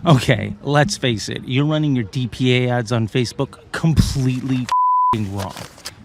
Okay, let's face it, you're running your DPA ads on Facebook completely wrong.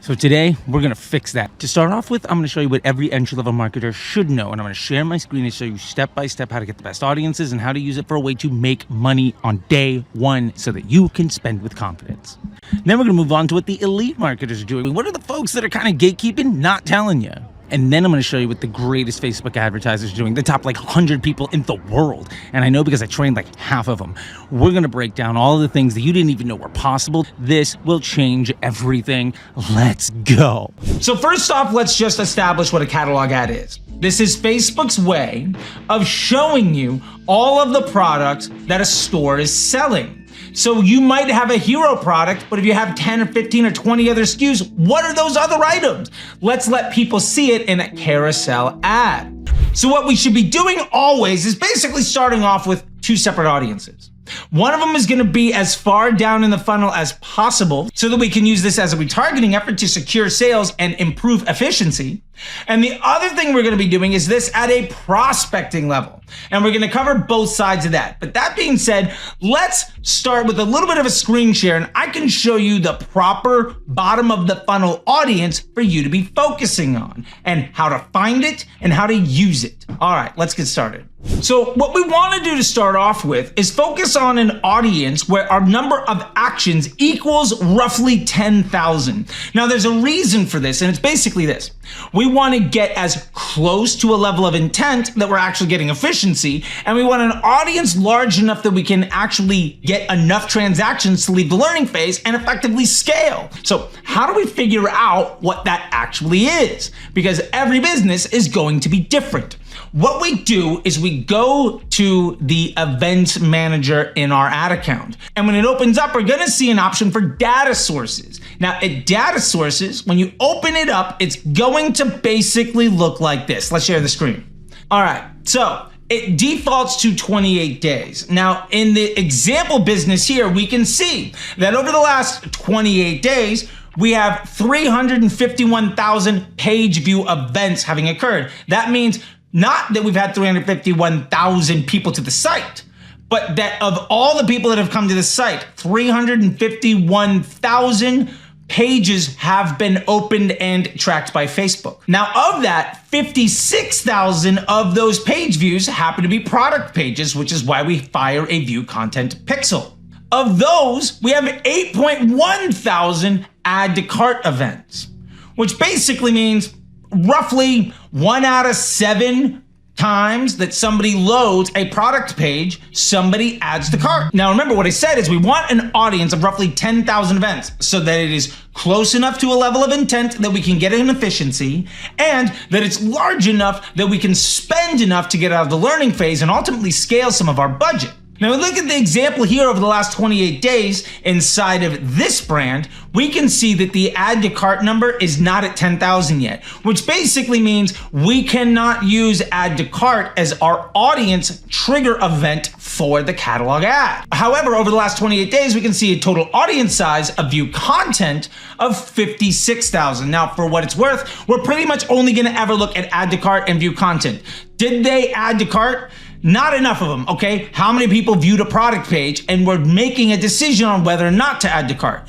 So today, we're gonna fix that. To start off with, I'm gonna show you what every entry-level marketer should know, and I'm gonna share my screen and show you step-by-step how to get the best audiences and how to use it for a way to make money on day one so that you can spend with confidence. Then we're gonna move on to what the elite marketers are doing. What are the folks that are kind of gatekeeping, not telling you? And then I'm gonna show you what the greatest Facebook advertisers are doing, the top 100 people in the world. And I know because I trained half of them. We're gonna break down all the things that you didn't even know were possible. This will change everything. Let's go. So first off, let's just establish what a catalog ad is. This is Facebook's way of showing you all of the products that a store is selling. So you might have a hero product, but if you have 10 or 15 or 20 other SKUs, what are those other items? Let's let people see it in a carousel ad. So what we should be doing always is basically starting off with two separate audiences. One of them is gonna be as far down in the funnel as possible so that we can use this as a retargeting effort to secure sales and improve efficiency. And the other thing we're gonna be doing is this at a prospecting level. And we're gonna cover both sides of that. But that being said, let's start with a little bit of a screen share and I can show you the proper bottom of the funnel audience for you to be focusing on and how to find it and how to use it. All right, let's get started. So what we wanna do to start off with is focus on an audience where our number of actions equals roughly 10,000. Now there's a reason for this and it's basically this. We want to get as close to a level of intent that we're actually getting efficiency, and we want an audience large enough that we can actually get enough transactions to leave the learning phase and effectively scale. So how do we figure out what that actually is? Because every business is going to be different. What we do is we go to the events manager in our ad account. And when it opens up, we're gonna see an option for data sources. Now at data sources, when you open it up, it's going to basically look like this. Let's share the screen. All right, so it defaults to 28 days. Now in the example business here, we can see that over the last 28 days, we have 351,000 page view events having occurred. That means not that we've had 351,000 people to the site, but that of all the people that have come to the site, 351,000 pages have been opened and tracked by Facebook. Now of that, 56,000 of those page views happen to be product pages, which is why we fire a view content pixel. Of those, we have 8.1 thousand add to cart events, which basically means roughly 1 out of 7 times that somebody loads a product page, somebody adds to cart. Now remember what I said is we want an audience of roughly 10,000 events so that it is close enough to a level of intent that we can get an efficiency and that it's large enough that we can spend enough to get out of the learning phase and ultimately scale some of our budget. Now look at the example here over the last 28 days inside of this brand, we can see that the add to cart number is not at 10,000 yet, which basically means we cannot use add to cart as our audience trigger event for the catalog ad. However, over the last 28 days, we can see a total audience size of view content of 56,000. Now for what it's worth, we're pretty much only gonna ever look at add to cart and view content. Did they add to cart? Not enough of them, okay? How many people viewed a product page and we're making a decision on whether or not to add to cart?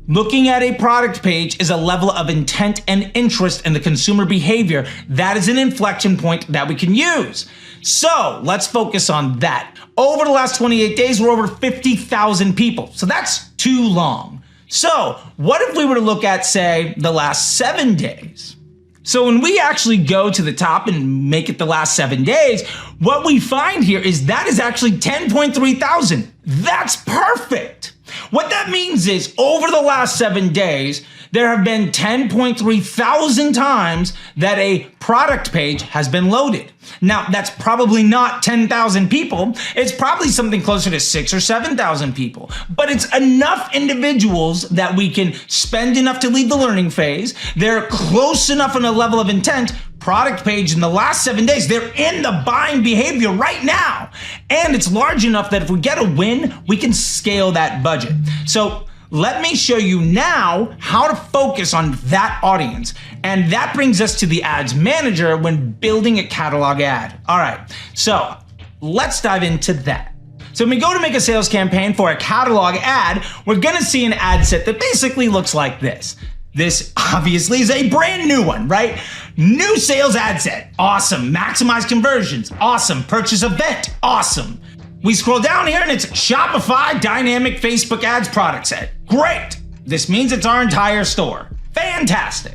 Looking at a product page is a level of intent and interest in the consumer behavior. That is an inflection point that we can use. So let's focus on that. Over the last 28 days, we're over 50,000 people. So that's too long. So what if we were to look at, say, the last 7 days? So when we actually go to the top and make it the last 7 days, what we find here is that is actually 10.3 thousand. That's perfect. What that means is over the last 7 days, there have been 10.3 thousand times that a product page has been loaded. Now, that's probably not 10,000 people. It's probably something closer to 6,000 or 7,000 people. But it's enough individuals that we can spend enough to leave the learning phase. They're close enough on a level of intent. Product page in the last 7 days, they're in the buying behavior right now. And it's large enough that if we get a win, we can scale that budget. So let me show you now how to focus on that audience. And that brings us to the ads manager when building a catalog ad. All right, so let's dive into that. So when we go to make a sales campaign for a catalog ad, we're gonna see an ad set that basically looks like this. This obviously is a brand new one, right? New sales ad set, awesome. Maximize conversions, awesome. Purchase event, awesome. We scroll down here and it's Shopify dynamic Facebook ads product set. Great. This means it's our entire store. Fantastic.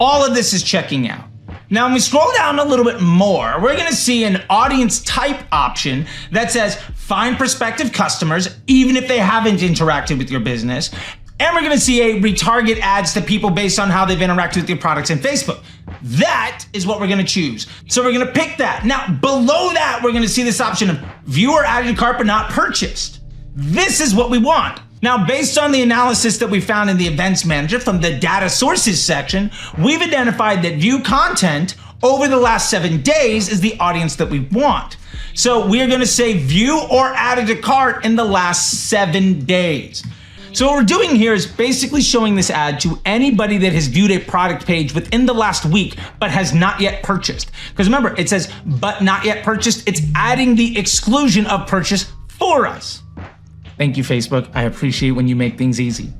All of this is checking out. Now, when we scroll down a little bit more, we're gonna see an audience type option that says find prospective customers, even if they haven't interacted with your business. And we're gonna see a retarget ads to people based on how they've interacted with your products in Facebook. That is what we're gonna choose. So we're gonna pick that. Now, below that, we're gonna see this option of viewer added to cart but not purchased. This is what we want. Now, based on the analysis that we found in the events manager from the data sources section, we've identified that view content over the last 7 days is the audience that we want. So we're gonna say view or added to cart in the last 7 days. So what we're doing here is basically showing this ad to anybody that has viewed a product page within the last week, but has not yet purchased. Because remember, it says, but not yet purchased. It's adding the exclusion of purchase for us. Thank you, Facebook. I appreciate when you make things easy.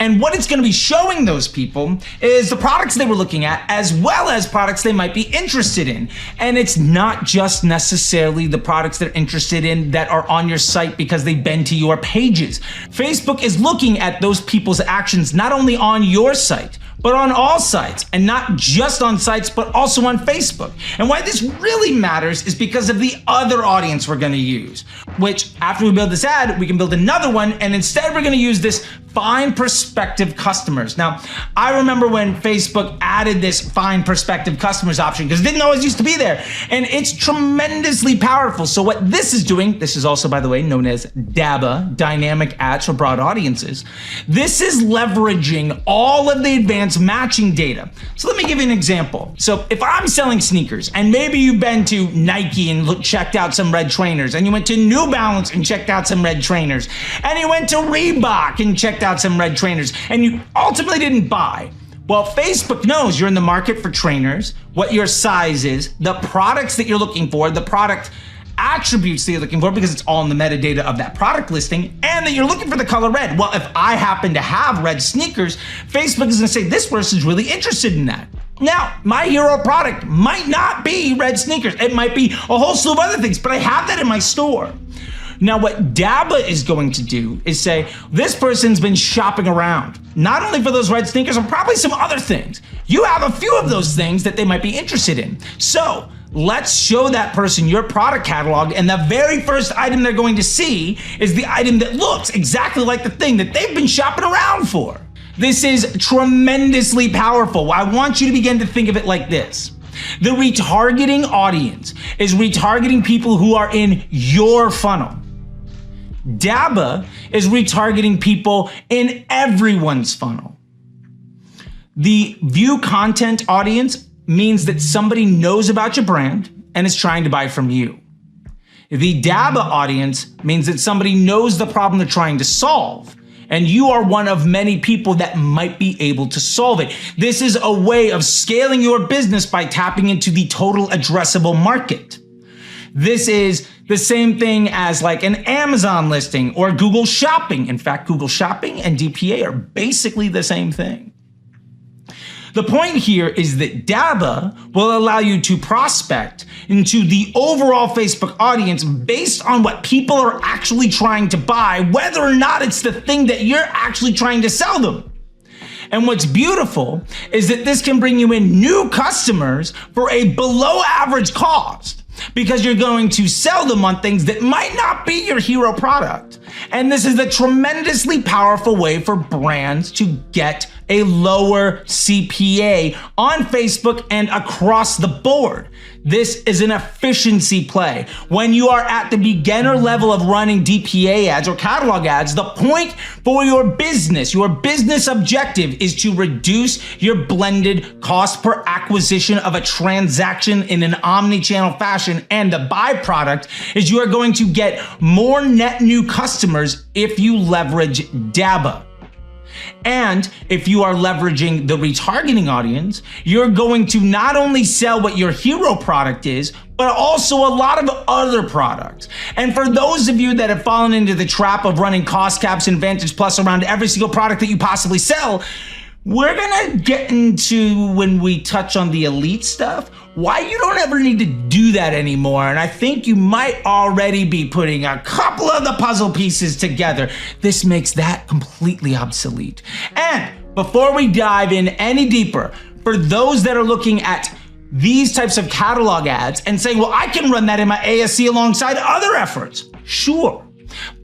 And what it's gonna be showing those people is the products they were looking at, as well as products they might be interested in. And it's not just necessarily the products they're interested in that are on your site because they've been to your pages. Facebook is looking at those people's actions not only on your site, but on all sites, and not just on sites, but also on Facebook. And why this really matters is because of the other audience we're gonna use, which after we build this ad, we can build another one, and instead we're gonna use this find prospective customers. Now, I remember when Facebook added this find prospective customers option, because it didn't always used to be there, and it's tremendously powerful. So what this is doing, this is also, by the way, known as DABA, dynamic ads for broad audiences. This is leveraging all of the advanced matching data. So let me give you an example. So if I'm selling sneakers, and maybe you've been to Nike and checked out some red trainers, and you went to New Balance and checked out some red trainers, and you went to Reebok and checked out some red trainers, and you ultimately didn't buy. Well, Facebook knows you're in the market for trainers, what your size is, the products that you're looking for, the product attributes that you're looking for, because it's all in the metadata of that product listing, and that you're looking for the color red. Well, if I happen to have red sneakers, Facebook is gonna say this person's really interested in that. Now, my hero product might not be red sneakers. It might be a whole slew of other things, but I have that in my store. Now, what DABA is going to do is say, this person's been shopping around, not only for those red sneakers, but probably some other things. You have a few of those things that they might be interested in. So let's show that person your product catalog, and the very first item they're going to see is the item that looks exactly like the thing that they've been shopping around for. This is tremendously powerful. I want you to begin to think of it like this. The retargeting audience is retargeting people who are in your funnel. DABA is retargeting people in everyone's funnel. The view content audience means that somebody knows about your brand and is trying to buy from you. The DABA audience means that somebody knows the problem they're trying to solve, and you are one of many people that might be able to solve it. This is a way of scaling your business by tapping into the total addressable market. This is the same thing as like an Amazon listing or Google Shopping. In fact, Google Shopping and DPA are basically the same thing. The point here is that DABA will allow you to prospect into the overall Facebook audience based on what people are actually trying to buy, whether or not it's the thing that you're actually trying to sell them. And what's beautiful is that this can bring you in new customers for a below average cost, because you're going to sell them on things that might not be your hero product. And this is a tremendously powerful way for brands to get a lower CPA on Facebook and across the board. This is an efficiency play. When you are at the beginner level of running DPA ads or catalog ads, the point for your business objective is to reduce your blended cost per acquisition of a transaction in an omni-channel fashion. And the byproduct is you are going to get more net new customers if you leverage DABA. And if you are leveraging the retargeting audience, you're going to not only sell what your hero product is, but also a lot of other products. And for those of you that have fallen into the trap of running cost caps and Advantage Plus around every single product that you possibly sell, we're gonna get into, when we touch on the elite stuff, why you don't ever need to do that anymore. And I think you might already be putting a couple of the puzzle pieces together. This makes that completely obsolete. And before we dive in any deeper, for those that are looking at these types of catalog ads and saying, well, I can run that in my ASC alongside other efforts. Sure.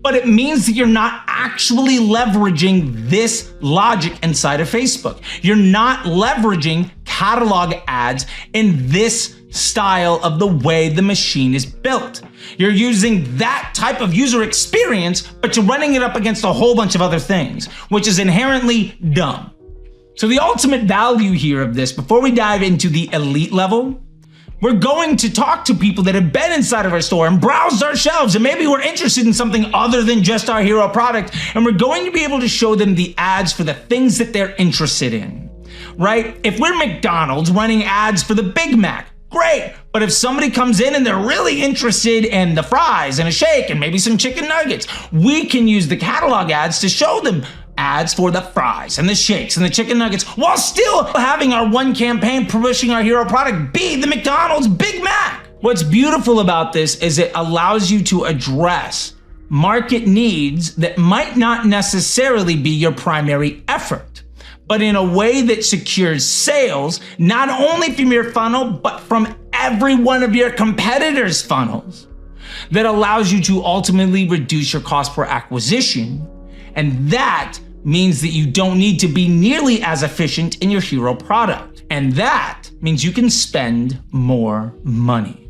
But it means that you're not actually leveraging this logic inside of Facebook. You're not leveraging catalog ads in this style of the way the machine is built. You're using that type of user experience, but you're running it up against a whole bunch of other things, which is inherently dumb. So the ultimate value here of this, before we dive into the elite level, we're going to talk to people that have been inside of our store and browsed our shelves, and maybe we're interested in something other than just our hero product, and we're going to be able to show them the ads for the things that they're interested in, right? If we're McDonald's running ads for the Big Mac, great. But if somebody comes in and they're really interested in the fries and a shake and maybe some chicken nuggets, we can use the catalog ads to show them ads for the fries and the shakes and the chicken nuggets, while still having our one campaign pushing our hero product be the McDonald's Big Mac. What's beautiful about this is it allows you to address market needs that might not necessarily be your primary effort, but in a way that secures sales, not only from your funnel, but from every one of your competitors' funnels, that allows you to ultimately reduce your cost per acquisition. And that means that you don't need to be nearly as efficient in your hero product. And that means you can spend more money.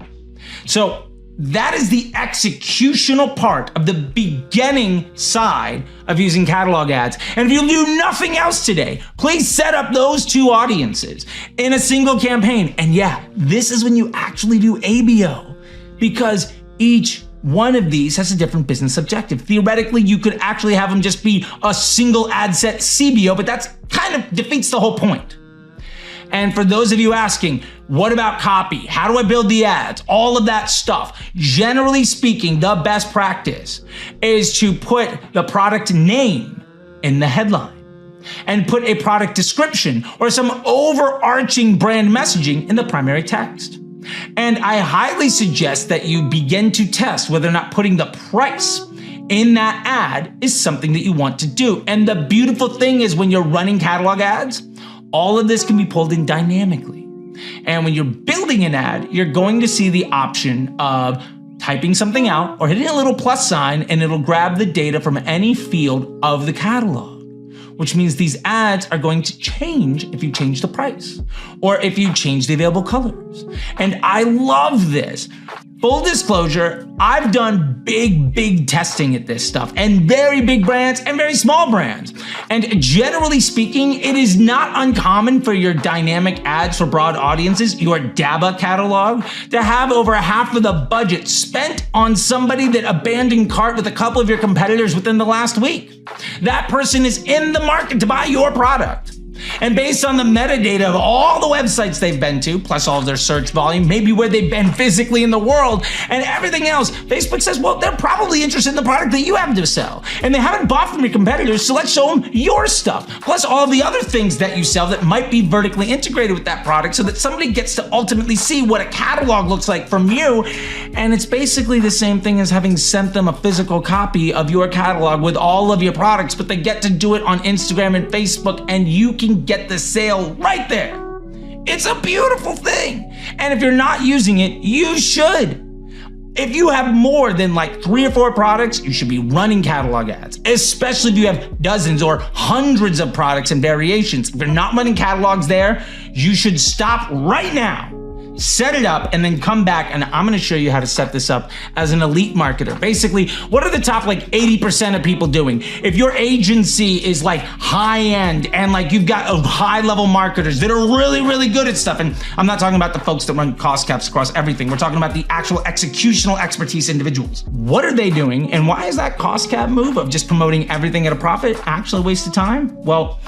So that is the executional part of the beginning side of using catalog ads. And if you do nothing else today, please set up those two audiences in a single campaign. And yeah, this is when you actually do ABO, because each one of these has a different business objective. Theoretically, you could actually have them just be a single ad set CBO, but that's kind of defeats the whole point. And for those of you asking, what about copy? How do I build the ads? All of that stuff. Generally speaking, the best practice is to put the product name in the headline and put a product description or some overarching brand messaging in the primary text. And I highly suggest that you begin to test whether or not putting the price in that ad is something that you want to do. And the beautiful thing is, when you're running catalog ads, all of this can be pulled in dynamically. And when you're building an ad, you're going to see the option of typing something out or hitting a little plus sign, and it'll grab the data from any field of the catalog, which means these ads are going to change if you change the price or if you change the available colors. And I love this. Full disclosure, I've done big testing at this stuff, and very big brands and very small brands. And generally speaking, it is not uncommon for your dynamic ads for broad audiences, your DABA catalog, to have over half of the budget spent on somebody that abandoned cart with a couple of your competitors within the last week. That person is in the market to buy your product. And based on the metadata of all the websites they've been to, plus all of their search volume, maybe where they've been physically in the world, and everything else, Facebook says, well, they're probably interested in the product that you have to sell. And they haven't bought from your competitors, so let's show them your stuff. Plus all of the other things that you sell that might be vertically integrated with that product, so that somebody gets to ultimately see what a catalog looks like from you. And it's basically the same thing as having sent them a physical copy of your catalog with all of your products, but they get to do it on Instagram and Facebook, and you can get the sale right there. It's a beautiful thing. And if you're not using it, you should. If you have more than like 3 or 4 products, you should be running catalog ads, especially if you have dozens or hundreds of products and variations. If you're not running catalogs there, you should stop right now. set it up, and then come back, and I'm gonna show you how to set this up as an elite marketer. Basically, what are the top like 80% of people doing? If your agency is like high end and like you've got a high level marketers that are really, really good at stuff, and I'm not talking about the folks that run cost caps across everything. We're talking about the actual executional expertise individuals. What are they doing, and why is that cost cap move of just promoting everything at a profit actually a waste of time? Well,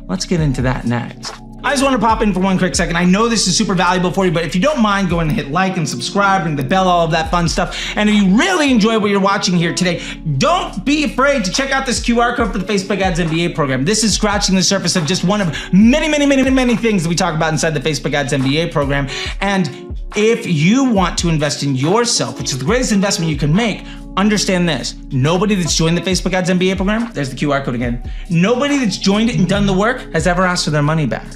let's get into that next. I just want to pop in for one quick second. I know this is super valuable for you, but if you don't mind, go ahead and hit like and subscribe, ring the bell, all of that fun stuff. And if you really enjoy what you're watching here today, don't be afraid to check out this QR code for the Facebook Ads MBA program. This is scratching the surface of just one of many, many, many, many things that we talk about inside the Facebook Ads MBA program. And if you want to invest in yourself, which is the greatest investment you can make, understand this. Nobody that's joined the Facebook Ads MBA program, there's the QR code again, nobody that's joined it and done the work has ever asked for their money back.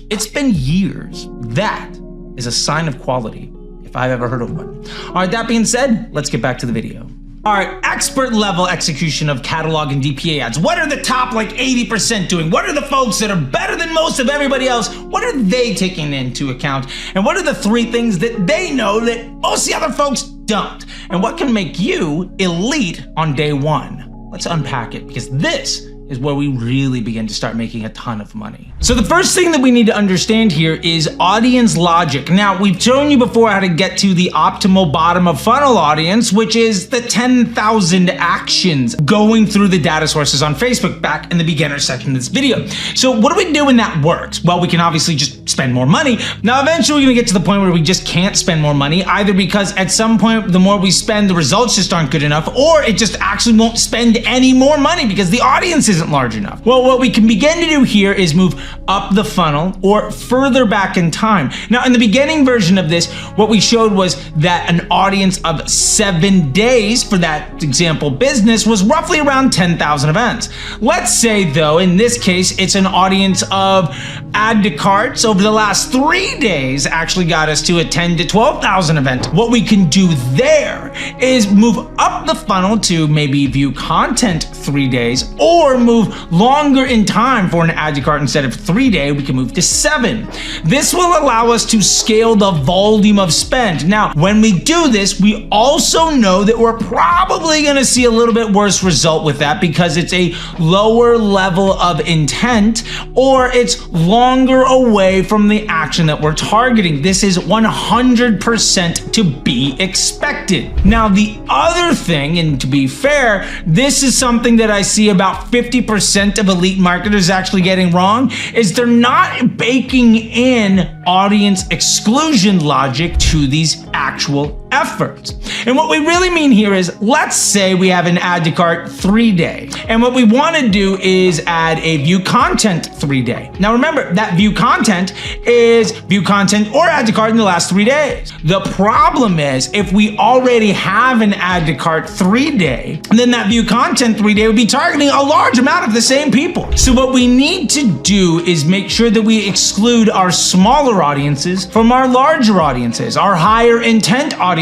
It's been years. That is a sign of quality, if I've ever heard of one. All right, that being said, let's get back to the video. All right, expert level execution of catalog and DPA ads. What are the top like 80% doing? What are the folks that are better than most of everybody else? What are they taking into account? And what are the 3 things that they know that most of the other folks don't? And what can make you elite on day 1? Let's unpack it, because this is where we really begin to start making a ton of money. So the first thing that we need to understand here is audience logic. Now, we've shown you before how to get to the optimal bottom of funnel audience, which is the 10,000 actions going through the data sources on Facebook back in the beginner section of this video. So what do we do when that works? Well, we can obviously just spend more money. Now, eventually we're gonna get to the point where we just can't spend more money, either because at some point, the more we spend, the results just aren't good enough, or it just actually won't spend any more money because the audience isn't large enough. Well, what we can begin to do here is move up the funnel or further back in time. Now, in the beginning version of this, what we showed was that an audience of 7 days for that example business was roughly around 10,000 events. Let's say though, in this case, it's an audience of add to carts over the last 3 days actually got us to a 10 to 12,000 event. What we can do there is move up the funnel to maybe view content 3 days, or move longer in time for an add to cart. Instead of 3 day, we can move to 7. This will allow us to scale the volume of spend. Now, when we do this, we also know that we're probably gonna see a little bit worse result with that because it's a lower level of intent, or it's longer away from the action that we're targeting. This is 100% to be expected. Now, the other thing, and to be fair, this is something that I see about 50% of elite marketers actually getting wrong, is they're not baking in audience exclusion logic to these actual efforts. And what we really mean here is, let's say we have an add to cart 3 day, and what we want to do is add a view content 3 day. Now remember, that view content is view content or add to cart in the last 3 days. The problem is, if we already have an add to cart 3 day, then that view content 3 day would be targeting a large amount of the same people. So what we need to do is make sure that we exclude our smaller audiences from our larger audiences, our higher intent audiences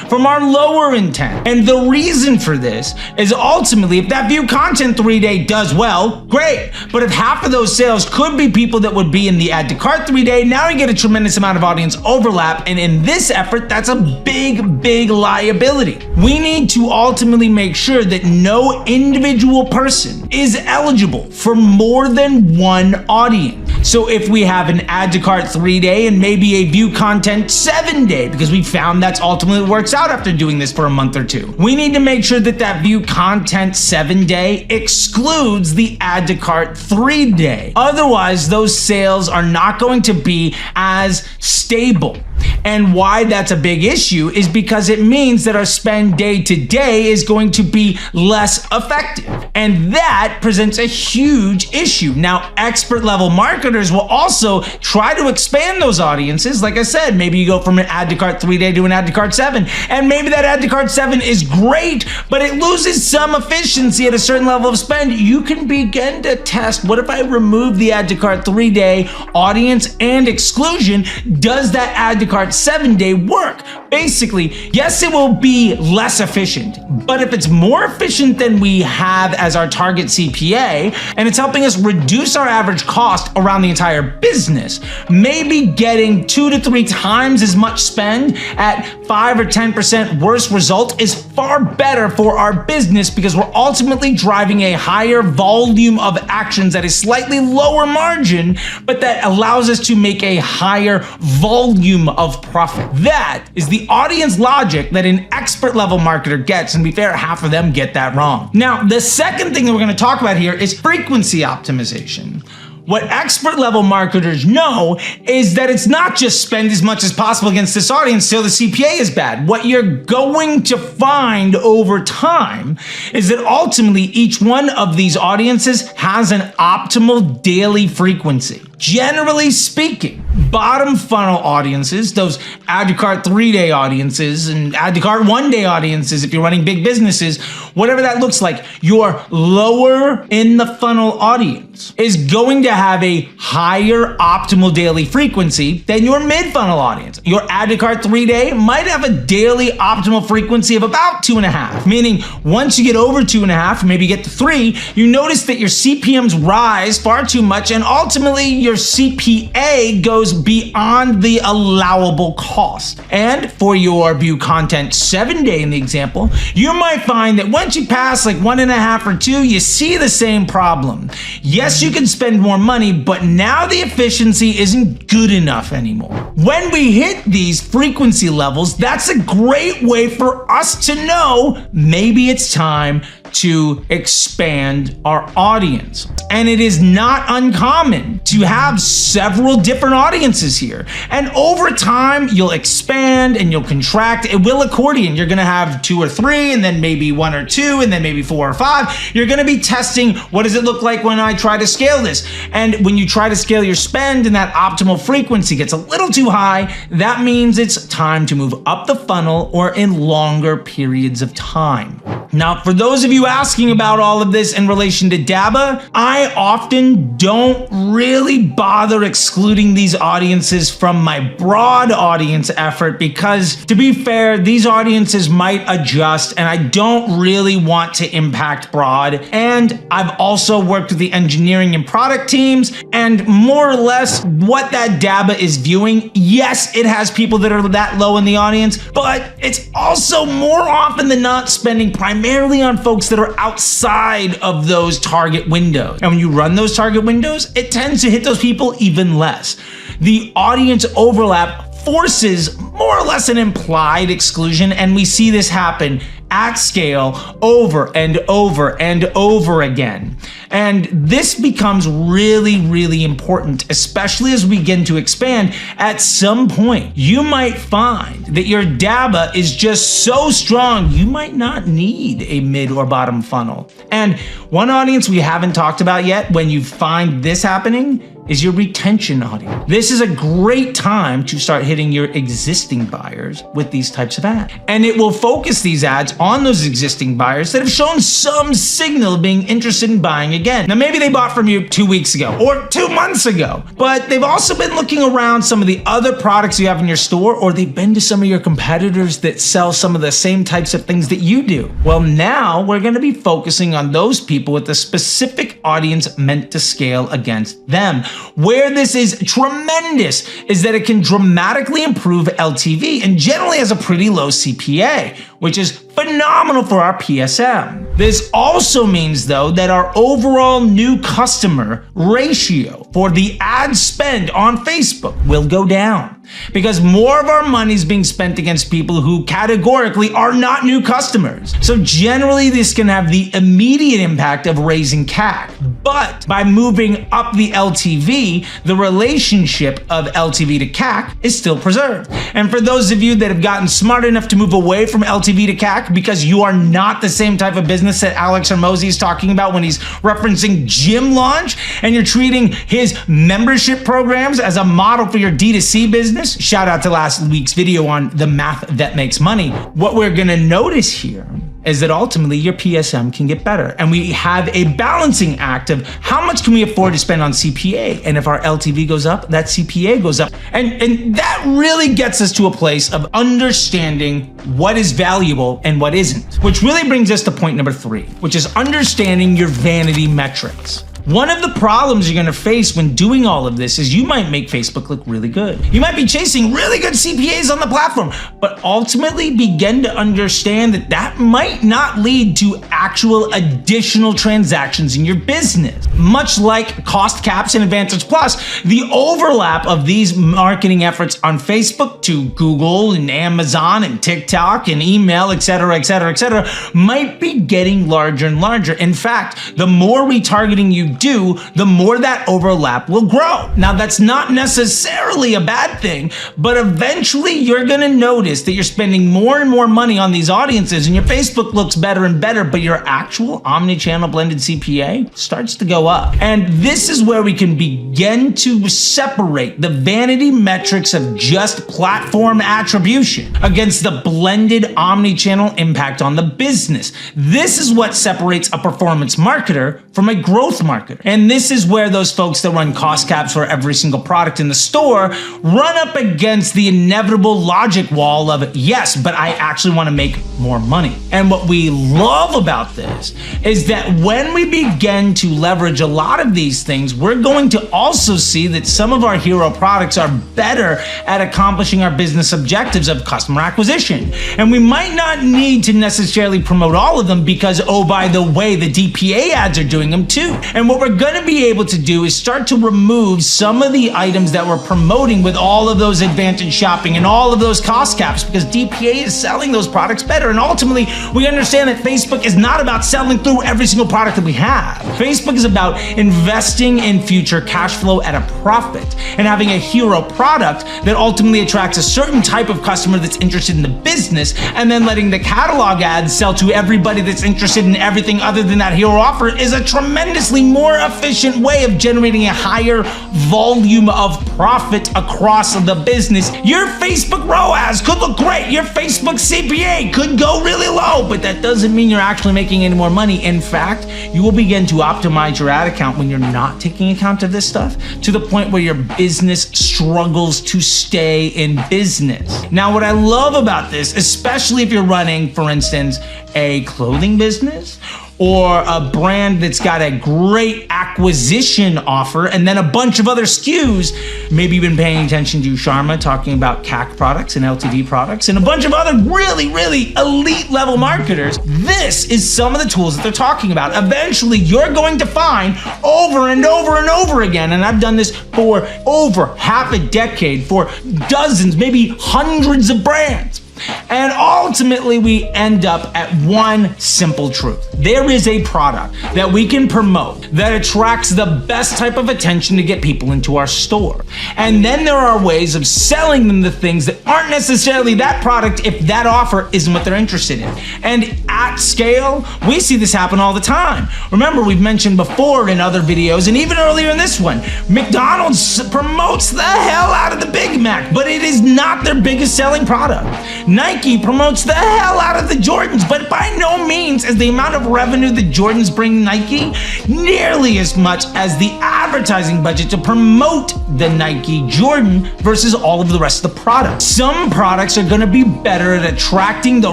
from our lower intent. And the reason for this is ultimately, if that view content 3 day does well, great. But if half of those sales could be people that would be in the add to cart 3 day, now we get a tremendous amount of audience overlap. And in this effort, that's a big liability. We need to ultimately make sure that no individual person is eligible for more than one audience. So if we have an add to cart 3 day and maybe a view content 7 day, because we found that's ultimately what works out after doing this for a month or 2, we need to make sure that that view content 7 day excludes the add to cart 3 day. Otherwise, those sales are not going to be as stable. And why that's a big issue is because it means that our spend day to day is going to be less effective. And that presents a huge issue. Now, expert level marketers will also try to expand those audiences. Like I said, maybe you go from an add to cart 3 day to an add to cart 7. And maybe that add to cart 7 is great, but it loses some efficiency at a certain level of spend. You can begin to test, what if I remove the add to cart 3 day audience and exclusion? Does that add to cart cart 7-day work? Basically, yes, it will be less efficient, but if it's more efficient than we have as our target CPA, and it's helping us reduce our average cost around the entire business, maybe getting 2 to 3 times as much spend at 5 or 10% worse result is far better for our business, because we're ultimately driving a higher volume of actions at a slightly lower margin, but that allows us to make a higher volume of profit. That is the audience logic that an expert level marketer gets, and to be fair, half of them get that wrong. Now, the second thing that we're going to talk about here is frequency optimization. What expert level marketers know is that it's not just spend as much as possible against this audience so the CPA is bad. What you're going to find over time is that ultimately each one of these audiences has an optimal daily frequency. Generally speaking, bottom funnel audiences, those add to cart 3-day audiences and add to cart 1-day audiences, if you're running big businesses, whatever that looks like, your lower in the funnel audience is going to have a higher optimal daily frequency than your mid funnel audience. Your add to cart 3-day might have a daily optimal frequency of about 2.5, meaning once you get over 2.5, maybe get to 3, you notice that your CPMs rise far too much, and ultimately your CPA goes beyond the allowable cost. And for your view content 7-day in the example, you might find that once you pass like 1.5 or 2, you see the same problem. Yes, you can spend more money, but now the efficiency isn't good enough anymore. When we hit these frequency levels, that's a great way for us to know maybe it's time to expand our audience. And it is not uncommon to have several different audiences here. And over time, you'll expand and you'll contract. It will accordion. You're gonna have 2 or 3, and then maybe 1 or 2, and then maybe 4 or 5. You're gonna be testing, what does it look like when I try to scale this? And when you try to scale your spend and that optimal frequency gets a little too high, that means it's time to move up the funnel or in longer periods of time. Now, for those of you asking about all of this in relation to DABA, I often don't really bother excluding these audiences from my broad audience effort, because to be fair, these audiences might adjust and I don't really want to impact broad. And I've also worked with the engineering and product teams, and more or less what that DABA is viewing, yes, it has people that are that low in the audience, but it's also more often than not spending primarily on folks that are outside of those target windows. And when you run those target windows, it tends to hit those people even less. The audience overlap forces more or less an implied exclusion, and we see this happen at scale over and over and over again. And this becomes really, really important, especially as we begin to expand. At some point, you might find that your DABA is just so strong, you might not need a mid or bottom funnel. And one audience we haven't talked about yet when you find this happening is your retention audience. This is a great time to start hitting your existing buyers with these types of ads. And it will focus these ads on those existing buyers that have shown some signal of being interested in buying again. Now, maybe they bought from you 2 weeks ago or 2 months ago, but they've also been looking around some of the other products you have in your store, or they've been to some of your competitors that sell some of the same types of things that you do. Well, now we're gonna be focusing on those people with a specific audience meant to scale against them. Where this is tremendous is that it can dramatically improve LTV and generally has a pretty low CPA, which is phenomenal for our PSM. This also means, though, that our overall new customer ratio for the ad spend on Facebook will go down, because more of our money is being spent against people who categorically are not new customers. So generally, this can have the immediate impact of raising CAC. But by moving up the LTV, the relationship of LTV to CAC is still preserved. And for those of you that have gotten smart enough to move away from LTV to CAC because you are not the same type of business that Alex Hormozi is talking about when he's referencing gym launch, and you're treating his membership programs as a model for your D2C business, shout out to last week's video on the math that makes money. What we're gonna notice here is that ultimately your PSM can get better. And we have a balancing act of how much can we afford to spend on CPA? And if our LTV goes up, that CPA goes up. And that really gets us to a place of understanding what is valuable and what isn't, which really brings us to point number 3, which is understanding your vanity metrics. One of the problems you're gonna face when doing all of this is you might make Facebook look really good. You might be chasing really good CPAs on the platform, but ultimately begin to understand that that might not lead to actual additional transactions in your business. Much like cost caps and Advantage Plus, the overlap of these marketing efforts on Facebook to Google and Amazon and TikTok and email, et cetera, might be getting larger and larger. In fact, the more retargeting you do, the more that overlap will grow. Now, that's not necessarily a bad thing, but eventually you're gonna notice that you're spending more and more money on these audiences and your Facebook looks better and better, but your actual omni-channel blended CPA starts to go up. And this is where we can begin to separate the vanity metrics of just platform attribution against the blended omni-channel impact on the business. This is what separates a performance marketer from a growth marketer. And this is where those folks that run cost caps for every single product in the store run up against the inevitable logic wall of, yes, but I actually want to make more money. And what we love about this is that when we begin to leverage a lot of these things, we're going to also see that some of our hero products are better at accomplishing our business objectives of customer acquisition. And we might not need to necessarily promote all of them because, oh, by the way, the DPA ads are doing them too. And what we're gonna be able to do is start to remove some of the items that we're promoting with all of those advantage shopping and all of those cost caps, because DPA is selling those products better. And ultimately, we understand that Facebook is not about selling through every single product that we have. Facebook is about investing in future cash flow at a profit and having a hero product that ultimately attracts a certain type of customer that's interested in the business, and then letting the catalog ads sell to everybody that's interested in everything other than that hero offer is a tremendously more efficient way of generating a higher volume of profit across the business. Your Facebook ROAS could look great. Your Facebook CPA could go really low, but that doesn't mean you're actually making any more money. In fact, you will begin to optimize your ad account when you're not taking account of this stuff to the point where your business struggles to stay in business. Now, what I love about this, especially if you're running, for instance, a clothing business or a brand that's got a great acquisition offer and then a bunch of other SKUs. Maybe you've been paying attention to Sharma talking about CAC products and LTV products and a bunch of other really, really elite level marketers. This is some of the tools that they're talking about. Eventually, you're going to find over and over and over again, and I've done this for over half a decade for dozens, maybe hundreds of brands. And ultimately, we end up at one simple truth. There is a product that we can promote that attracts the best type of attention to get people into our store. And then there are ways of selling them the things that aren't necessarily that product if that offer isn't what they're interested in. And at scale, we see this happen all the time. Remember, we've mentioned before in other videos, and even earlier in this one, McDonald's promotes the hell out of the Big Mac, but it is not their biggest selling product. Nike promotes the hell out of the Jordans, but by no means is the amount of revenue the Jordans bring Nike nearly as much as the advertising budget to promote the Nike Jordan versus all of the rest of the products. Some products are gonna be better at attracting the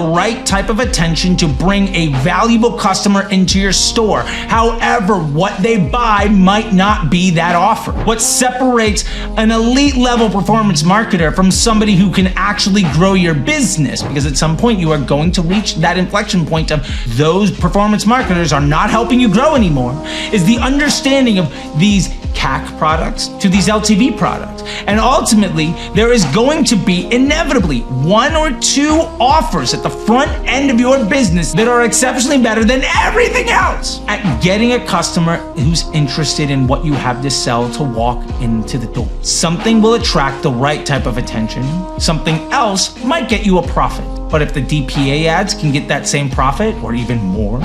right type of attention to bring a valuable customer into your store. However, what they buy might not be that offer. What separates an elite level performance marketer from somebody who can actually grow your business, because at some point you are going to reach that inflection point of those performance marketers are not helping you grow anymore, is the understanding of these CAC products to these LTV products. And ultimately, there is going to be inevitably one or two offers at the front end of your business that are exceptionally better than everything else at getting a customer who's interested in what you have to sell to walk into the door. Something will attract the right type of attention. Something else might get you a profit. But if the DPA ads can get that same profit or even more,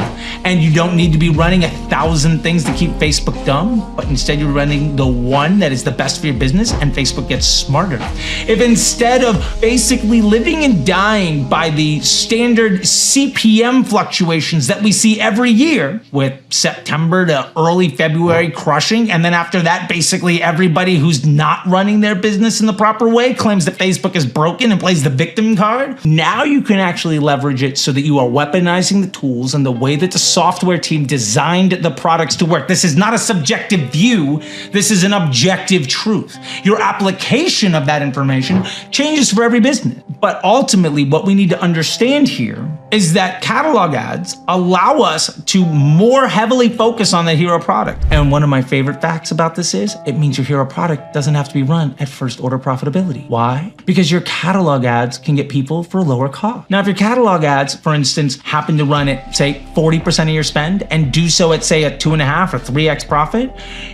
and you don't need to be running 1,000 things to keep Facebook dumb, but instead you're running the one that is the best for your business, and Facebook gets smarter. If instead of basically living and dying by the standard CPM fluctuations that we see every year, with September to early February crushing, and then after that, basically everybody who's not running their business in the proper way claims that Facebook is broken and plays the victim card, now you can actually leverage it so that you are weaponizing the tools and the way that the software team designed the products to work. This is not a subjective view, this is an objective truth. Your application of that information changes for every business. But ultimately, what we need to understand here is that catalog ads allow us to more heavily focus on the hero product. And one of my favorite facts about this is, it means your hero product doesn't have to be run at first order profitability. Why? Because your catalog ads can get people for a lower cost. Now, if your catalog ads, for instance, happen to run at, say, 40% of your spend and do so at, say, a 2.5 or 3x profit,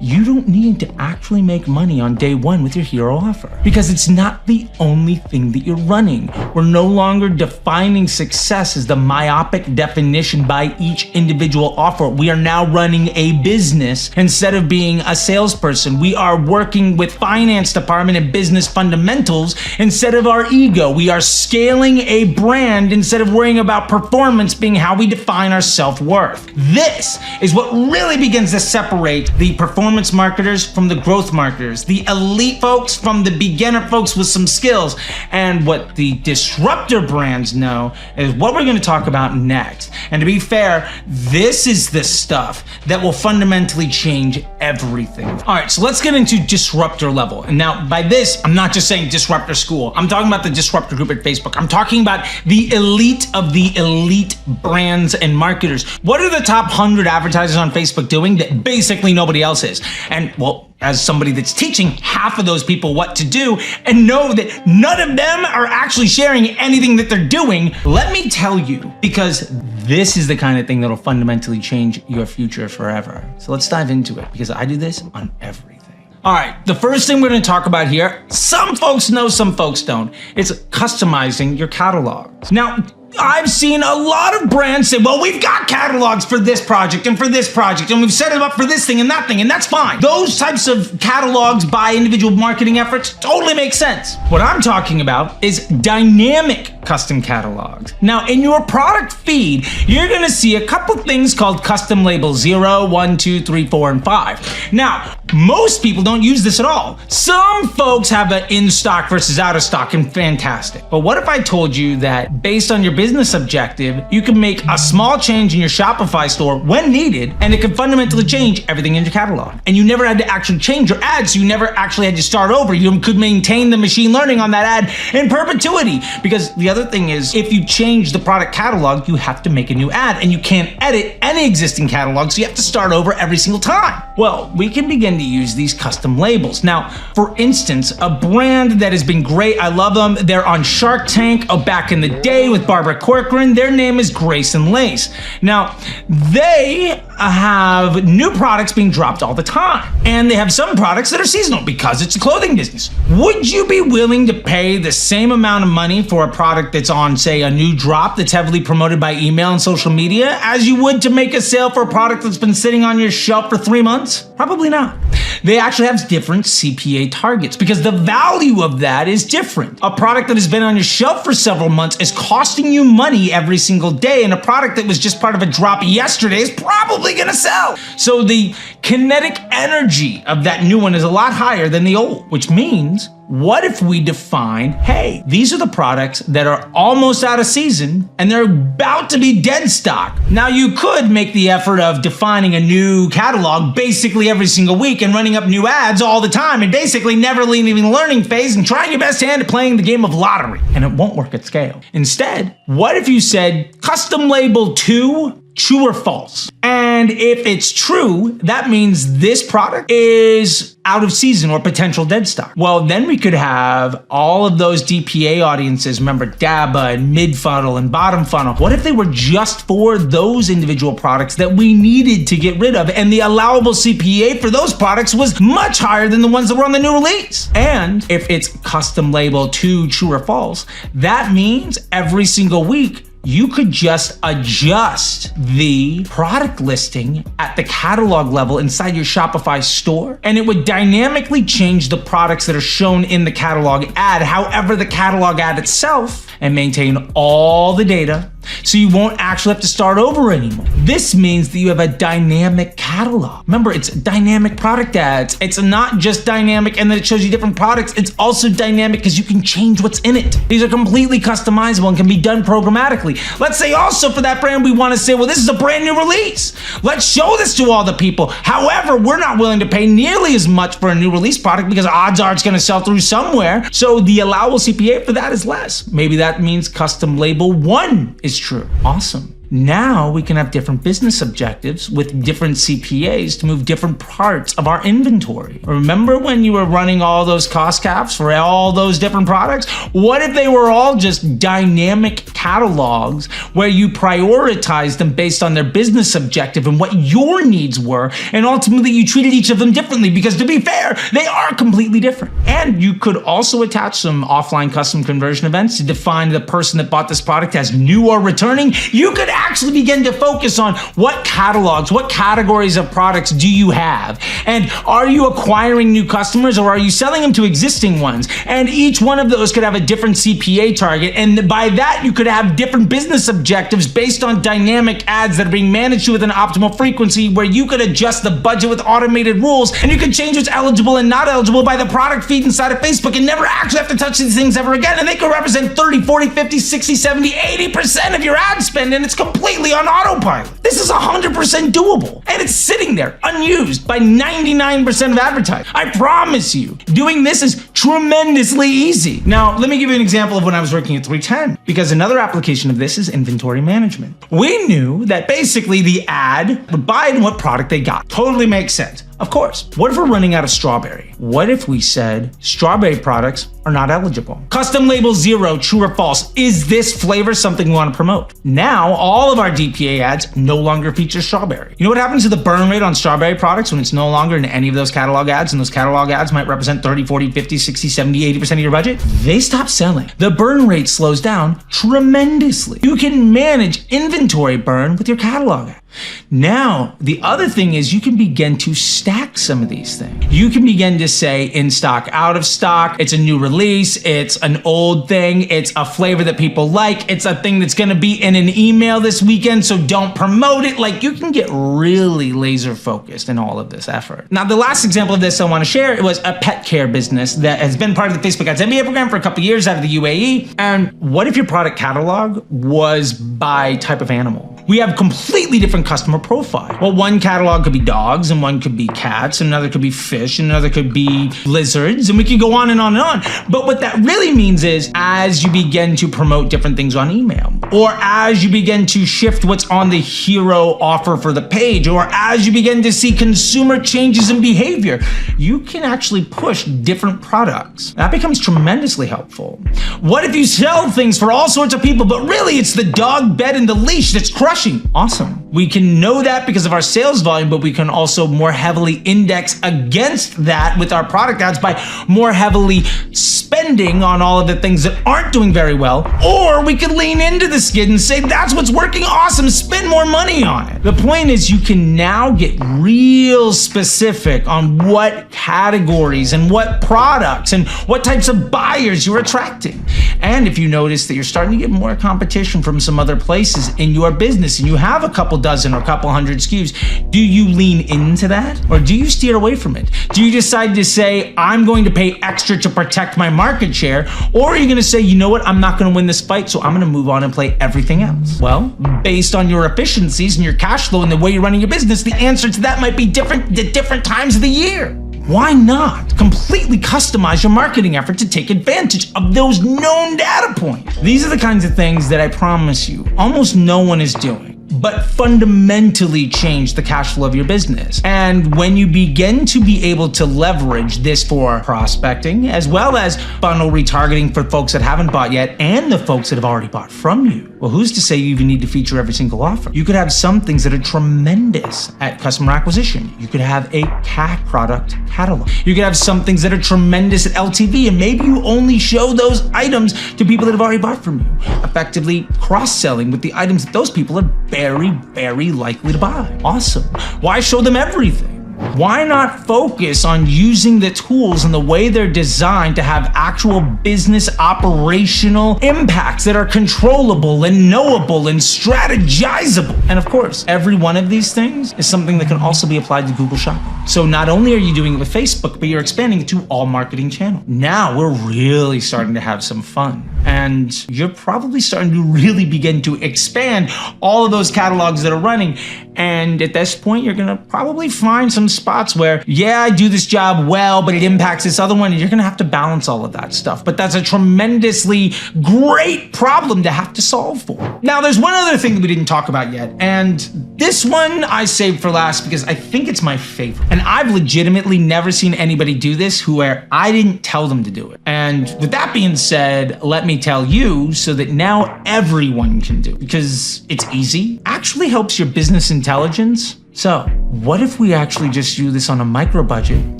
you don't need to actually make money on day one with your hero offer, because it's not the only thing that you're running. We're no longer defining success as the myopic definition by each individual offer. We are now running a business instead of being a salesperson. We are working with finance department and business fundamentals instead of our ego. We are scaling a brand instead of worrying about performance being how we define our self-worth. This is what really begins to separate the performance marketers from the growth marketers, the elite folks from the beginner folks with some skills. And what the disruptor brands know is what we're going to talk about next. And to be fair, this is the stuff that will fundamentally change everything. All right, so let's get into disruptor level. And now by this, I'm not just saying disruptor school. I'm talking about the disruptor group at Facebook. I'm talking about the elite of the elite brands and marketers. What are the top 100 advertisers on Facebook doing that basically nobody else is? And well, as somebody that's teaching half of those people what to do and know that none of them are actually sharing anything that they're doing, let me tell you, because this is the kind of thing that'll fundamentally change your future forever. So let's dive into it, because I do this on everything. All right, the first thing we're going to talk about here, some folks know, some folks don't. It's customizing your catalogs. Now, I've seen a lot of brands say, well, we've got catalogs for this project and for this project, and we've set it up for this thing, and that's fine. Those types of catalogs by individual marketing efforts totally make sense. What I'm talking about is dynamic custom catalogs. Now, in your product feed, you're gonna see a couple things called custom labels 0, 1, 2, 3, 4, and 5. Now, most people don't use this at all. Some folks have an in-stock versus out-of-stock, and fantastic. But what if I told you that based on your business objective, you can make a small change in your Shopify store when needed, and it can fundamentally change everything in your catalog. And you never had to actually change your ads, so you never actually had to start over. You could maintain the machine learning on that ad in perpetuity. Because the other thing is, if you change the product catalog, you have to make a new ad, and you can't edit any existing catalog, so you have to start over every single time. Well, we can begin to use these custom labels. Now, for instance, a brand that has been great, I love them, they're on Shark Tank back in the day with Barbara Corcoran. Their name is Grace and Lace. Now, they have new products being dropped all the time, and they have some products that are seasonal because it's a clothing business. Would you be willing to pay the same amount of money for a product that's on, say, a new drop that's heavily promoted by email and social media as you would to make a sale for a product that's been sitting on your shelf for 3 months? Probably not. They actually have different CPA targets because the value of that is different. A product that has been on your shelf for several months is costing you money every single day, and a product that was just part of a drop yesterday is probably gonna sell. So the kinetic energy of that new one is a lot higher than the old, which means, what if we define, hey, these are the products that are almost out of season and they're about to be dead stock. Now, you could make the effort of defining a new catalog basically every single week and running up new ads all the time and basically never leaving the learning phase and trying your best hand at playing the game of lottery. And it won't work at scale. Instead, what if you said custom label 2, true or false? And And if it's true, that means this product is out of season or potential dead stock. Well, then we could have all of those DPA audiences, remember DABA and mid-funnel and bottom funnel. What if they were just for those individual products that we needed to get rid of, and the allowable CPA for those products was much higher than the ones that were on the new release? And if it's custom label to true or false, that means every single week you could just adjust the product listing at the catalog level inside your Shopify store, and it would dynamically change the products that are shown in the catalog ad, however the catalog ad itself, and maintain all the data, so you won't actually have to start over anymore. This means that you have a dynamic catalog. Remember, it's dynamic product ads. It's not just dynamic and then it shows you different products. It's also dynamic because you can change what's in it. These are completely customizable and can be done programmatically. Let's say also for that brand, we want to say, well, this is a brand new release. Let's show this to all the people. However, we're not willing to pay nearly as much for a new release product because odds are it's going to sell through somewhere. So the allowable CPA for that is less. Maybe that means custom label 1 is true. Awesome. Now we can have different business objectives with different CPAs to move different parts of our inventory. Remember when you were running all those cost caps for all those different products? What if they were all just dynamic catalogs where you prioritize them based on their business objective and what your needs were, and ultimately you treated each of them differently because, to be fair, they are completely different. And you could also attach some offline custom conversion events to define the person that bought this product as new or returning. You could actually begin to focus on what catalogs, what categories of products do you have? And are you acquiring new customers or are you selling them to existing ones? And each one of those could have a different CPA target. And by that, you could have different business objectives based on dynamic ads that are being managed with an optimal frequency, where you could adjust the budget with automated rules, and you could change what's eligible and not eligible by the product feed inside of Facebook and never actually have to touch these things ever again. And they could represent 30, 40, 50, 60, 70, 80% of your ad spend, and it's completely on autopilot. This is 100% doable, and it's sitting there unused by 99% of advertisers. I promise you, doing this is tremendously easy. Now, let me give you an example of when I was working at 310, because another application of this is inventory management. We knew that basically the ad would buy what product they got. Totally makes sense. Of course. What if we're running out of strawberry? What if we said strawberry products are not eligible? Custom label 0, true or false. Is this flavor something we want to promote? Now, all of our DPA ads no longer feature strawberry. You know what happens to the burn rate on strawberry products when it's no longer in any of those catalog ads, and those catalog ads might represent 30, 40, 50, 60, 70, 80% of your budget? They stop selling. The burn rate slows down tremendously. You can manage inventory burn with your catalog ad. Now, the other thing is you can begin to stack some of these things. You can begin to say in stock, out of stock, it's a new release, it's an old thing, it's a flavor that people like, it's a thing that's gonna be in an email this weekend, so don't promote it. Like, you can get really laser focused in all of this effort. Now, the last example of this I wanna share, it was a pet care business that has been part of the Facebook Ads MBA program for a couple of years out of the UAE. And what if your product catalog was by type of animal? We have completely different customer profile. Well, one catalog could be dogs, and one could be cats, and another could be fish, and another could be lizards, and we could go on and on and on. But what that really means is, as you begin to promote different things on email, or as you begin to shift what's on the hero offer for the page, or as you begin to see consumer changes in behavior, you can actually push different products. That becomes tremendously helpful. What if you sell things for all sorts of people, but really it's the dog bed and the leash that's crushing? Awesome. We can know that because of our sales volume, but we can also more heavily index against that with our product ads by more heavily spending on all of the things that aren't doing very well. Or we could lean into the skid and say, that's what's working awesome, spend more money on it. The point is, you can now get real specific on what categories and what products and what types of buyers you're attracting. And if you notice that you're starting to get more competition from some other places in your business, and you have a couple dozen or a couple hundred SKUs, do you lean into that, or do you steer away from it? Do you decide to say, I'm going to pay extra to protect my market share, or are you going to say, you know what, I'm not going to win this fight, so I'm going to move on and play everything else? Well, based on your efficiencies and your cash flow and the way you're running your business, the answer to that might be different at different times of the year. Why not completely customize your marketing effort to take advantage of those known data points? These are the kinds of things that I promise you almost no one is doing. but fundamentally change the cash flow of your business. And when you begin to be able to leverage this for prospecting, as well as funnel retargeting for folks that haven't bought yet and the folks that have already bought from you, well, who's to say you even need to feature every single offer? You could have some things that are tremendous at customer acquisition. You could have a CAC product catalog. You could have some things that are tremendous at LTV, and maybe you only show those items to people that have already bought from you, effectively cross-selling with the items that those people are very, very likely to buy. Awesome. Why show them everything? Why not focus on using the tools and the way they're designed to have actual business operational impacts that are controllable and knowable and strategizable? And of course, every one of these things is something that can also be applied to Google Shopping. So not only are you doing it with Facebook, but you're expanding it to all marketing channels. Now we're really starting to have some fun. And you're probably starting to really begin to expand all of those catalogs that are running. And at this point, you're gonna probably find some spots where, yeah, I do this job well, but it impacts this other one, and you're gonna have to balance all of that stuff. But that's a tremendously great problem to have to solve for. Now, there's one other thing that we didn't talk about yet, and this one I saved for last because I think it's my favorite. And I've legitimately never seen anybody do this where I didn't tell them to do it. And with that being said, let me tell you so that now everyone can do it, because it's easy, actually helps your business intelligence. So what if we actually just do this on a micro budget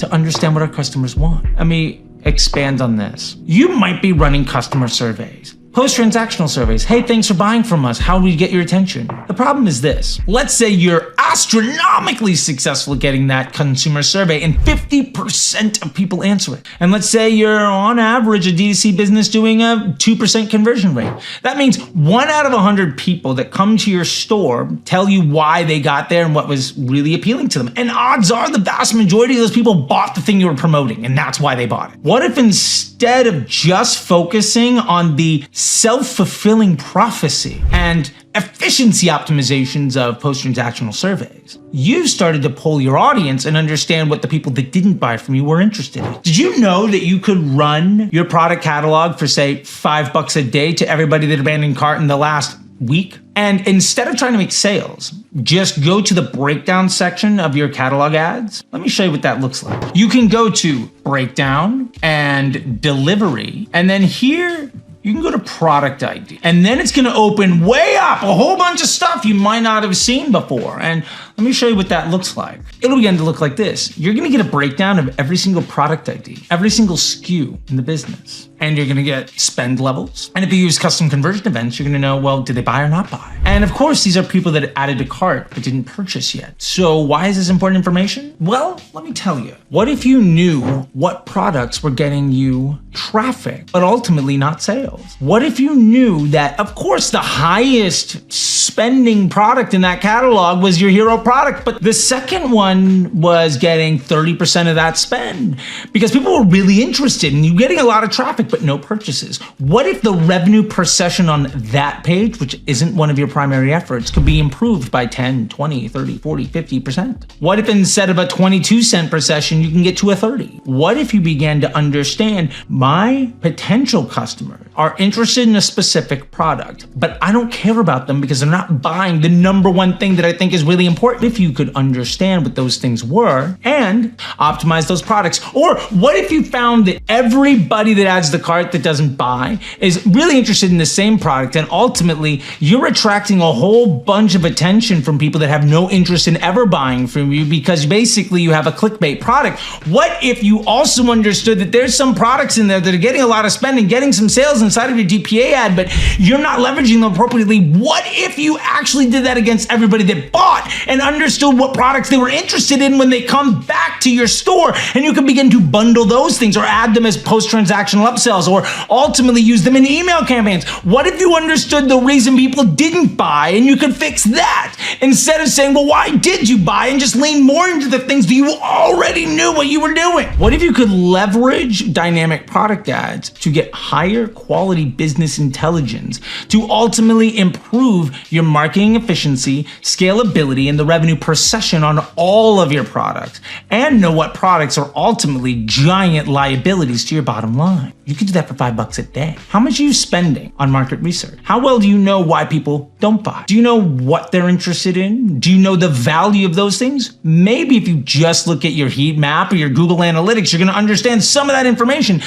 to understand what our customers want? Let me expand on this. You might be running customer surveys, post-transactional surveys. Hey, thanks for buying from us. How do we get your attention? The problem is this. Let's say you're astronomically successful at getting that consumer survey and 50% of people answer it. And let's say you're on average a D2C business doing a 2% conversion rate. That means 1 out of 100 people that come to your store tell you why they got there and what was really appealing to them. And odds are the vast majority of those people bought the thing you were promoting, and that's why they bought it. What if instead of just focusing on the self-fulfilling prophecy and efficiency optimizations of post-transactional surveys, you started to poll your audience and understand what the people that didn't buy from you were interested in? Did you know that you could run your product catalog for, say, $5 a day to everybody that abandoned cart in the last week? And instead of trying to make sales, just go to the breakdown section of your catalog ads. Let me show you what that looks like. You can go to breakdown and delivery, and then here you can go to product ID, and then it's gonna open way up a whole bunch of stuff you might not have seen before. And let me show you what that looks like. It'll begin to look like this. You're gonna get a breakdown of every single product ID, every single SKU in the business. And you're gonna get spend levels. And if you use custom conversion events, you're gonna know, well, did they buy or not buy? And of course, these are people that added to cart but didn't purchase yet. So why is this important information? Well, let me tell you. What if you knew what products were getting you traffic, but ultimately not sales? What if you knew that, of course, the highest spending product in that catalog was your hero product, but the second one was getting 30% of that spend because people were really interested and you're getting a lot of traffic, but no purchases? What if the revenue per session on that page, which isn't one of your primary efforts, could be improved by 10, 20, 30, 40, 50%? What if instead of a 22 cent per session, you can get to a 30? What if you began to understand my potential customers are interested in a specific product, but I don't care about them because they're not buying the number one thing that I think is really important? If you could understand what those things were and optimize those products. Or what if you found that everybody that adds the cart that doesn't buy is really interested in the same product, and ultimately you're attracting a whole bunch of attention from people that have no interest in ever buying from you because basically you have a clickbait product? What if you also understood that there's some products in there that are getting a lot of spending, getting some sales inside of your DPA ad, but you're not leveraging them appropriately? What if you actually did that against everybody that bought and understood what products they were interested in when they come back to your store, and you can begin to bundle those things or add them as post-transactional upsells or ultimately use them in email campaigns? What if you understood the reason people didn't buy and you could fix that instead of saying, well, why did you buy, and just lean more into the things that you already knew what you were doing? What if you could leverage dynamic product ads to get higher quality quality business intelligence to ultimately improve your marketing efficiency, scalability, and the revenue per session on all of your products, and know what products are ultimately giant liabilities to your bottom line. You can do that for $5 a day. How much are you spending on market research? How well do you know why people don't buy? Do you know what they're interested in? Do you know the value of those things? Maybe if you just look at your heat map or your Google Analytics, you're going to understand some of that information.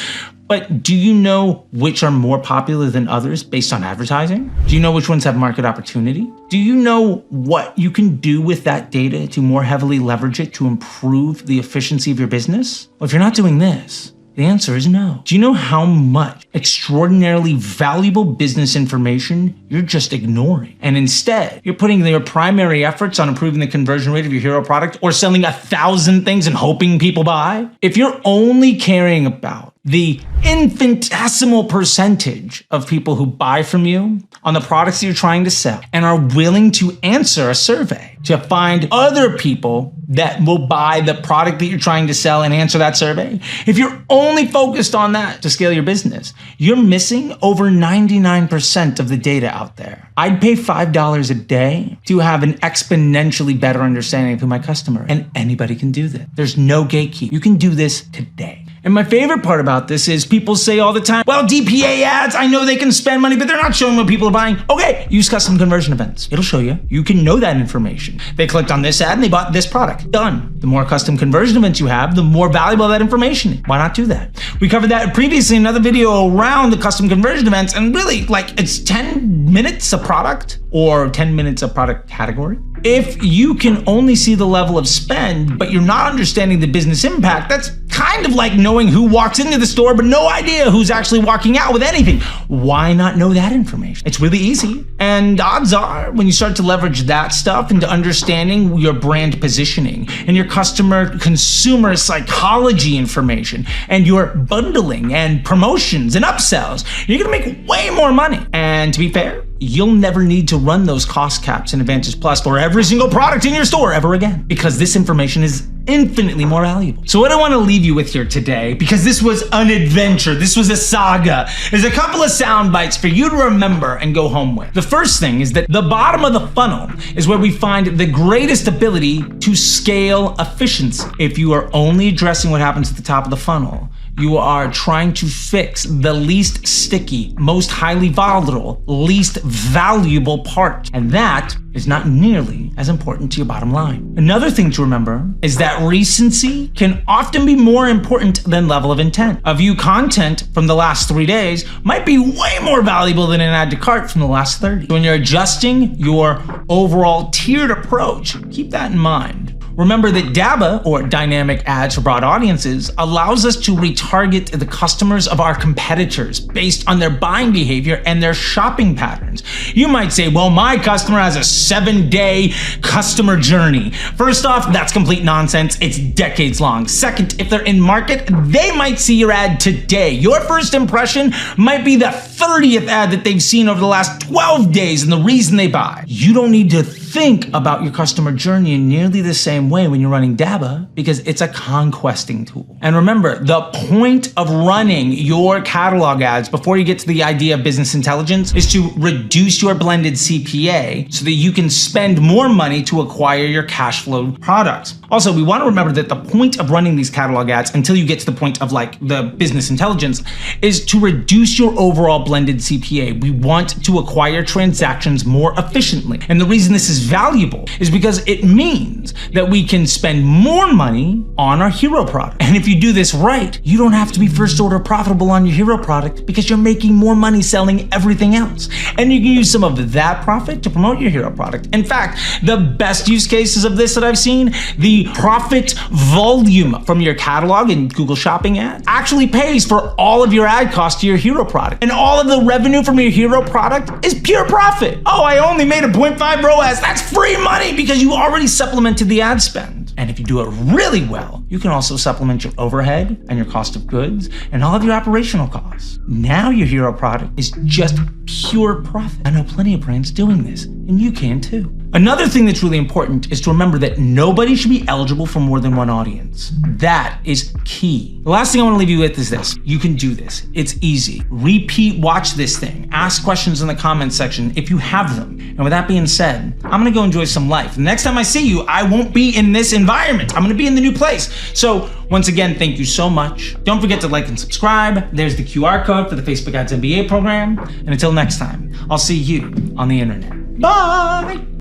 But do you know which are more popular than others based on advertising? Do you know which ones have market opportunity? Do you know what you can do with that data to more heavily leverage it to improve the efficiency of your business? Well, if you're not doing this, the answer is no. Do you know how much extraordinarily valuable business information you're just ignoring? And instead, you're putting your primary efforts on improving the conversion rate of your hero product or selling 1,000 things and hoping people buy? If you're only caring about the infinitesimal percentage of people who buy from you on the products that you're trying to sell and are willing to answer a survey to find other people that will buy the product that you're trying to sell and answer that survey, if you're only focused on that to scale your business, you're missing over 99% of the data out there. I'd pay $5 a day to have an exponentially better understanding of who my customer is, and anybody can do this. There's no gatekeep. You can do this today. And my favorite part about this is people say all the time, well, DPA ads, I know they can spend money, but they're not showing what people are buying. Okay, use custom conversion events. It'll show you. You can know that information. They clicked on this ad and they bought this product. Done. The more custom conversion events you have, the more valuable that information is. Why not do that? We covered that previously in another video around the custom conversion events, and really, like, it's 10 minutes a product or 10 minutes a product category. If you can only see the level of spend, but you're not understanding the business impact, that's kind of like knowing who walks into the store, but no idea who's actually walking out with anything. Why not know that information? It's really easy. And odds are, when you start to leverage that stuff into understanding your brand positioning and your consumer psychology information and your bundling and promotions and upsells, you're gonna make way more money. And to be fair, you'll never need to run those cost caps in Advantage Plus for every single product in your store ever again, because this information is infinitely more valuable. So what I want to leave you with here today, because this was an adventure, this was a saga, is a couple of sound bites for you to remember and go home with. The first thing is that the bottom of the funnel is where we find the greatest ability to scale efficiency. If you are only addressing what happens at the top of the funnel, you are trying to fix the least sticky, most highly volatile, least valuable part. And that is not nearly as important to your bottom line. Another thing to remember is that recency can often be more important than level of intent. A view content from the last 3 days might be way more valuable than an add to cart from the last 30. When you're adjusting your overall tiered approach, keep that in mind. Remember that DABA, or dynamic ads for broad audiences, allows us to retarget the customers of our competitors based on their buying behavior and their shopping patterns. You might say, well, my customer has a 7-day customer journey. First off, that's complete nonsense. It's decades long. Second, if they're in market, they might see your ad today. Your first impression might be the 30th ad that they've seen over the last 12 days and the reason they buy. You don't need to think about your customer journey in nearly the same way when you're running DABA, because it's a conquesting tool. And remember, the point of running your catalog ads before you get to the idea of business intelligence is to reduce your blended CPA so that you can spend more money to acquire your cash flow products. Also, we want to remember that the point of running these catalog ads until you get to the point of like the business intelligence is to reduce your overall blended CPA. We want to acquire transactions more efficiently. And the reason this is valuable is because it means that we can spend more money on our hero product. And if you do this right, you don't have to be first order profitable on your hero product because you're making more money selling everything else. And you can use some of that profit to promote your hero product. In fact, the best use cases of this that I've seen, the profit volume from your catalog and Google Shopping ads actually pays for all of your ad costs to your hero product. And all of the revenue from your hero product is pure profit. Oh, I only made a 0.5 ROAS. That's free money because you already supplemented the ad spend. And if you do it really well, You can also supplement your overhead and your cost of goods and all of your operational costs. Now your hero product is just pure profit. I know plenty of brands doing this, and you can too. Another thing that's really important is to remember that nobody should be eligible for more than one audience. That is key. The last thing I want to leave you with is this. You can do this. It's easy. Repeat watch this thing. Ask questions in the comments section if you have them. And with that being said, I'm gonna go enjoy some life. The next time I see you, I won't be in this environment. I'm gonna be in the new place. So once again, thank you so much. Don't forget to like and subscribe. There's the QR code for the Facebook Ads MBA program. And until next time, I'll see you on the internet. Bye.